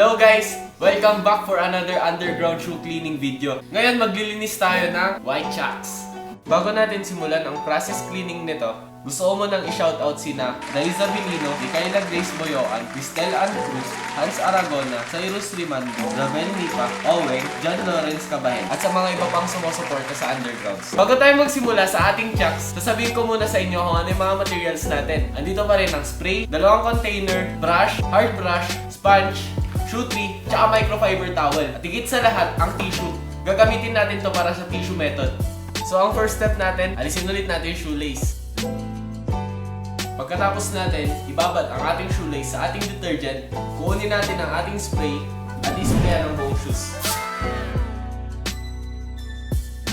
Hello guys! Welcome back for another underground shoe cleaning video. Ngayon maglilinis tayo ng white chucks. Bago natin simulan ang process cleaning nito, gusto ko munang i-shoutout sina Daisa Bilino, Micaela Grace Boyoan, Cristel Ann Cruz, Hans Aragona, Cyrus Rimando, Ravel Nipa, Oweng, John Lawrence Cabahen, at sa mga iba pang sumusuporta sa undergrounds. Bago tayo magsimula sa ating chucks, sasabihin ko muna sa inyo kung ano yung mga materials natin. Andito pa rin ang spray, dalawang container, brush, hard brush, sponge, shoe tree, tsaka microfiber towel. At higit sa lahat, ang tissue. Gagamitin natin to para sa tissue method. So ang first step natin, alisin ulit natin yung shoelace. Pagkatapos natin, ibabad ang ating shoelace sa ating detergent, kukunin natin ang ating spray at isprayan ang buong shoes.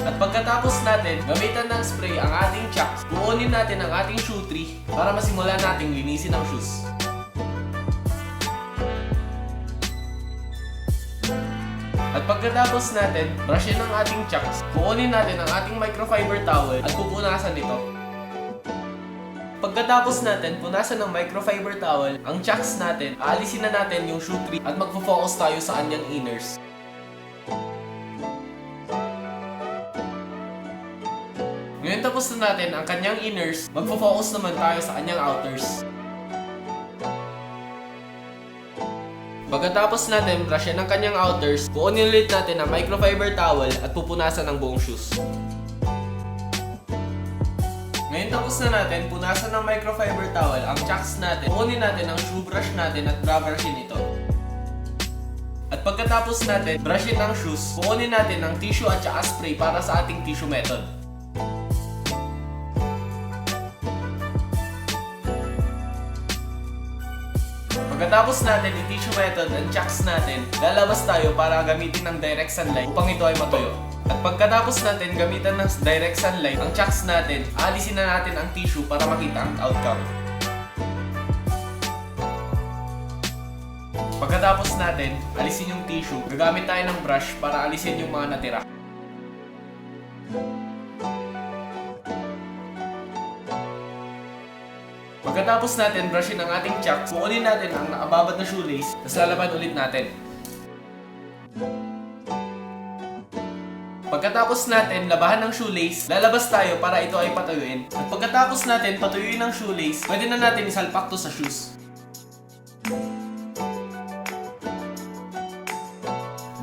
At pagkatapos natin, gamitan ng spray ang ating chucks, kukunin natin ang ating shoe tree para masimulan nating linisin ang shoes. At pagkatapos natin, brushin ang ating chucks, kukunin natin ang ating microfiber towel at pupunasan ito. Pagkatapos natin punasan ng microfiber towel ang chucks natin, aalisin na natin yung shoe tree at magpo-focus tayo sa kanyang inners. Ngayon tapos na natin ang kanyang inners, magpo-focus naman tayo sa kanyang outers. Pagkatapos natin brushin ang kanyang outers, kukunin ulit natin ang microfiber towel at pupunasan ang buong shoes. Ngayon tapos na natin punasan ng microfiber towel ang chucks natin, kukunin natin ang shoe brush natin at brushin ito. At pagkatapos natin brushin ang shoes, kukunin natin ang tissue at saka spray para sa ating tissue method. Pagkatapos natin i-tissue method ang chucks natin, lalabas tayo para gamitin ng direct sunlight upang ito ay matuyo. At pagkatapos natin gamitan ng direct sunlight ang chucks natin, alisin na natin ang tissue para makita ang outcome. Pagkatapos natin alisin yung tissue, gagamit tayo ng brush para alisin yung mga natira. Pagkatapos natin brushin ang ating chucks, kukunin natin ang nakababad na shoelace, tapos lalaban ulit natin. Pagkatapos natin labahan ng shoelace, lalabas tayo para ito ay patuyuin. At pagkatapos natin patuyuin ang shoelace, pwede na natin isalpak to sa shoes.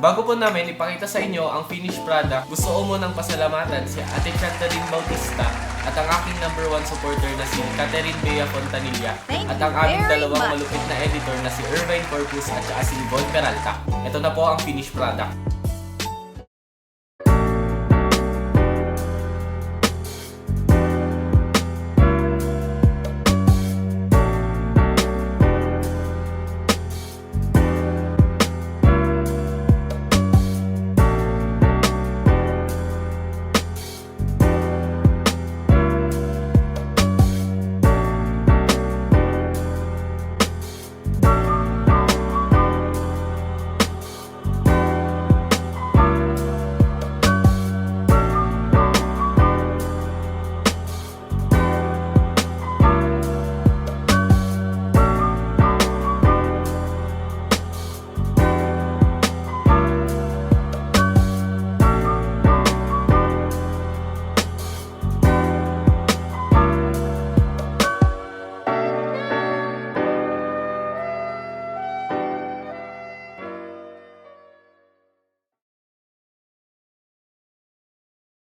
Bago po namin ipakita sa inyo ang finished product, gusto ko munang pasalamatan si Ate Catherine Bautista at ang aking #1 supporter na si Catherine Bea Fontanilla at ang aming dalawang malupit na editor na si Irvine Corpus at saka si Yvonne Peralta. Ito na po ang finished product.